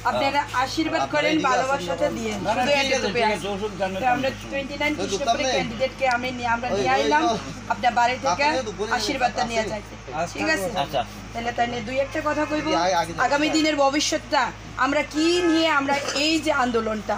আপনারা আশীর্বাদ করেন, ভালোবাসাটা দিয়ে আমরা 29 ক্যান্ডিডেটকে আমরা নিয়ে আইলাম আপনার বাড়ি থেকে আশীর্বাদটা নিয়ে যাইতে। ঠিক আছে, তাহলে তাহলে দুই একটা কথা কইব আগামী দিনের ভবিষ্যৎটা আমরা কি নিয়ে আমরা এই যে আন্দোলনটা